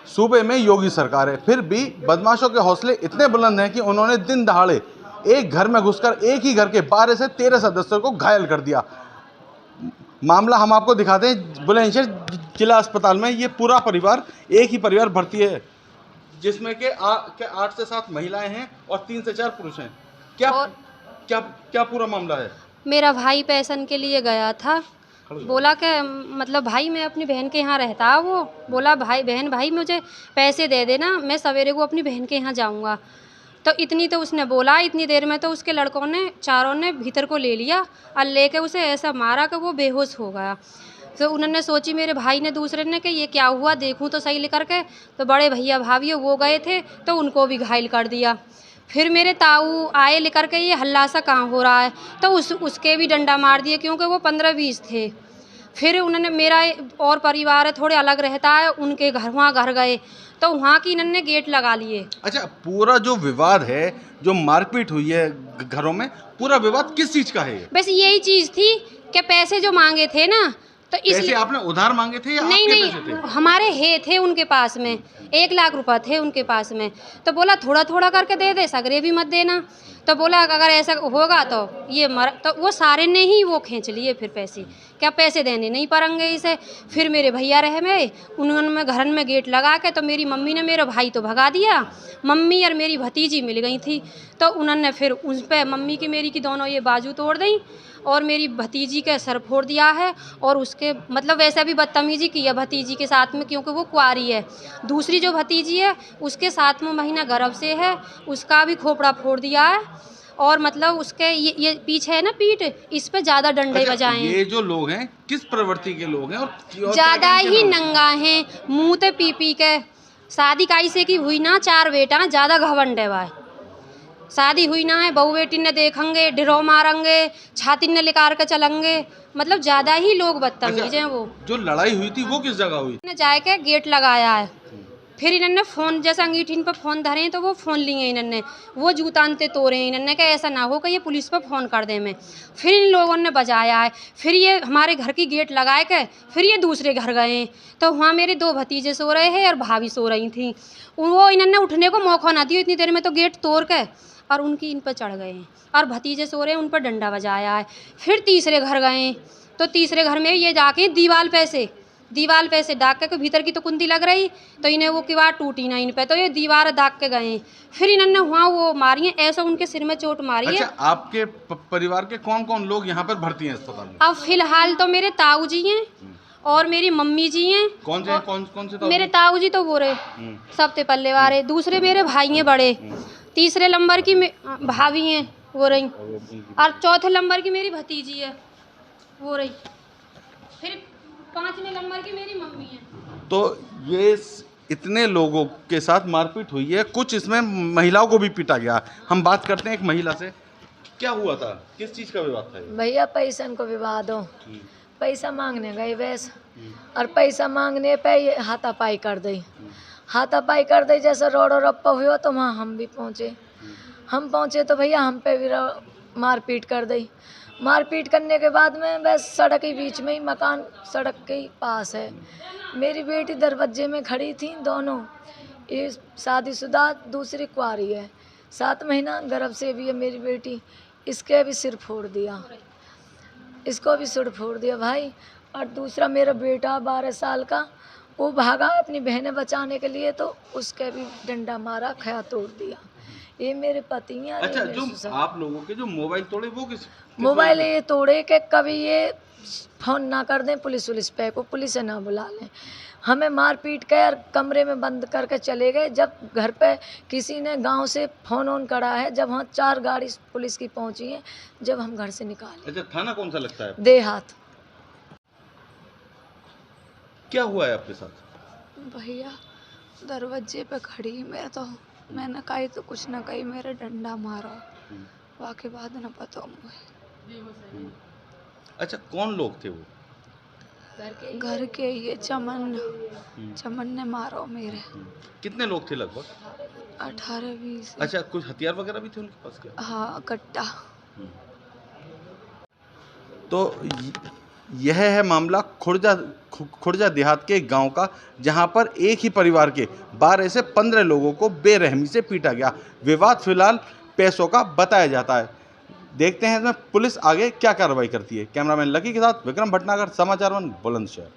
सूबे में योगी सरकार है, फिर भी बदमाशों के हौसले इतने बुलंद हैं कि उन्होंने दिन दहाड़े एक घर में घुसकर एक ही घर के 12 से 13 सदस्यों को घायल कर दिया। मामला हम आपको दिखाते हैं बुलंदशहर जिला अस्पताल में। ये पूरा परिवार, एक ही परिवार भर्ती है, जिसमें के 8 से 7 महिलाएं हैं और 3 से 4 पुरुष हैं। क्या और क्या क्या पूरा मामला है? मेरा भाई पैसन के लिए गया था, बोला कि मतलब भाई मैं अपनी बहन के यहाँ रहता, वो बोला भाई मुझे पैसे दे देना, मैं सवेरे को अपनी बहन के यहाँ जाऊँगा। तो इतनी तो उसने बोला, इतनी देर में तो उसके लड़कों ने चारों ने भीतर को ले लिया और लेके उसे ऐसा मारा कि वो बेहोश हो गया। तो उन्होंने सोची, मेरे भाई ने दूसरे ने, कि ये क्या हुआ, देखूं तो सही लेकर के। तो बड़े भैया भाभी वो गए थे तो उनको भी घायल कर दिया। फिर मेरे ताऊ आए लेकर के, ये हल्ला सा कहाँ हो रहा है, तो उसके भी डंडा मार दिए, क्योंकि वो 15-20 थे। फिर उन्होंने, मेरा और परिवार है थोड़े अलग रहता है, उनके घर, वहाँ घर गए तो वहाँ की इन्होंने गेट लगा लिए। अच्छा, पूरा जो विवाद है, जो मारपीट हुई है घरों में, पूरा विवाद किस चीज का है? बस यही चीज़ थी कि पैसे जो मांगे थे ना, तो पैसे इसलिए। आपने उधार मांगे थे या नहीं आपके नहीं, पैसे थे? हमारे थे उनके पास में 1 लाख रुपए थे उनके पास में। तो बोला थोड़ा थोड़ा करके दे दे, सगरे भी मत देना। तो बोला अगर ऐसा होगा तो ये तो वो सारे ने ही वो खींच लिए फिर पैसे, क्या पैसे देने नहीं पड़ेंगे इसे। फिर मेरे भैया रहे में, उन्होंने घर में गेट लगा के, तो मेरी मम्मी ने मेरा भाई तो भगा दिया। मम्मी और मेरी भतीजी मिल गई थी, तो उन्होंने फिर उस पर मम्मी की मेरी की दोनों ये बाजू तोड़ दी और मेरी भतीजी के सर फोड़ दिया है। और उसके मतलब वैसे भी बदतमीजी की है भतीजी के साथ में, क्योंकि वो कुंवारी है। दूसरी जो भतीजी है उसके 7वां महीना गर्भ से है, उसका भी खोपड़ा फोड़ दिया है। और मतलब उसके ये पीछे है ना पीठ, इस पे ज़्यादा डंडे अच्छा, बजाए हैं। ये जो लोग हैं किस प्रवृत्ति के लोग हैं और ज़्यादा ही नंगा हैं, मुँह ते पी पी के। शादी काई से की हुई ना, 4 बेटा, ज़्यादा घमंड है भाई। शादी हुई ना है, बहू बेटी ने देखेंगे, डिरो मारेंगे, छाती ने लेकर के चलेंगे। मतलब ज़्यादा ही लोग बदतमीज हैं वो। जो लड़ाई हुई थी वो किस जगह हुई? ने जाके गेट लगाया है। फिर इन्होंने फ़ोन, जैसे अंगीठी इन पर फ़ोन धरे हैं तो वो फ़ोन लिए इन्होंने, वो जूता अंते तोड़े हैं इन्होंने, कि ऐसा ना हो कि ये पुलिस पर फ़ोन कर दें मैं। फिर इन लोगों ने बजाया है, फिर ये हमारे घर की गेट लगाए के फिर ये दूसरे घर गए हैं। तो वहाँ मेरे 2 भतीजे सो रहे हैं और भाभी सो रही थी। वो इन्होंने उठने को मौका ना दिया, इतनी देर में तो गेट तोड़ के और उनकी इन पर चढ़ गए हैं। और भतीजे सो रहे हैं, उन पर डंडा बजाया है। फिर तीसरे घर गए, तो तीसरे घर में ये जाके दीवार पे से दाग के भीतर की तो कुंडी लग रही, तो इन्हें वो किवाड़ टूटी ना इन पे, तो ये दीवार दाग के गए। फिर इन्होंने वहाँ वो मारी है, ऐसा उनके सिर में चोट मारी है। अच्छा, आपके परिवार के कौन कौन लोग यहाँ पर भर्ती हैं अस्पताल में? अब फिलहाल तो मेरे ताऊ जी हैं और मेरी मम्मी जी हैं। कौन से कौन से मेरे ताऊ जी तो वो रहे सबसे पल्ले वाले, दूसरे मेरे भाई हैं बड़े, तीसरे नंबर की भाभी हैं वो रही, और चौथे नंबर की मेरी भतीजी है वो रही, फिर 5वें नंबर की मेरी मम्मी है। तो ये इतने लोगों के साथ मारपीट हुई है, कुछ इसमें महिलाओं को भी पीटा गया। हम बात करते हैं एक महिला से, क्या हुआ था, किस चीज का विवाद था ये? भैया पैसन को विवाद हो, पैसा मांगने गए वैस, और पैसा मांगने पे ये हाथापाई कर दी। हाथापाई कर दी, जैसे रोड रप्पा हुआ तो वहाँ हम भी पहुँचे। हम पहुँचे तो भैया हम पे भी मारपीट कर दी। मारपीट करने के बाद में बस सड़क के बीच में ही, मकान सड़क के ही पास है। मेरी बेटी दरवाजे में खड़ी थी, दोनों, ये शादीशुदा, दूसरी कुंवारी है, 7 महीना गर्भ से भी है मेरी बेटी। इसके भी सिर फोड़ दिया, इसको भी सिर फोड़ दिया भाई। और दूसरा मेरा बेटा 12 साल का, वो भागा अपनी बहनें बचाने के लिए, तो उसके भी डंडा मारा, खया तोड़ दिया। ये मेरे पति हैं। अच्छा, जो आप लोगों के जो मोबाइल तोड़े वो किस मोबाइल ये तोड़े के कभी ये फ़ोन ना कर दें पुलिस पे को, पुलिस से ना बुला लें, हमें मार पीट कर कमरे में बंद करके चले गए। जब घर पे किसी ने गांव से फ़ोन ऑन करा है, जब वहाँ 4 गाड़ी पुलिस की पहुँची है, जब हम घर से निकाले। अच्छा, थाना कौन सा लगता है? देहात। क्या हुआ है आपके साथ? भैया दरवाजे पे खड़ी, मैंने कही तो कुछ ना कही, मेरे डंडा मारा, वाके बाद न पता मुझे। अच्छा, कौन लोग थे वो? घर के ये चमन ने मारो मेरे। कितने लोग थे लगभग? 18-20। अच्छा, कुछ हथियार वगैरह भी थे उनके पास क्या? हाँ, कट्टा। तो यह है मामला खुर्जा देहात के गांव का, जहां पर एक ही परिवार के 12 से 15 लोगों को बेरहमी से पीटा गया। विवाद फिलहाल पैसों का बताया जाता है। देखते हैं इसमें पुलिस आगे क्या कार्रवाई करती है। कैमरामैन लकी के साथ विक्रम भटनागर, समाचार 1 बुलंदशहर।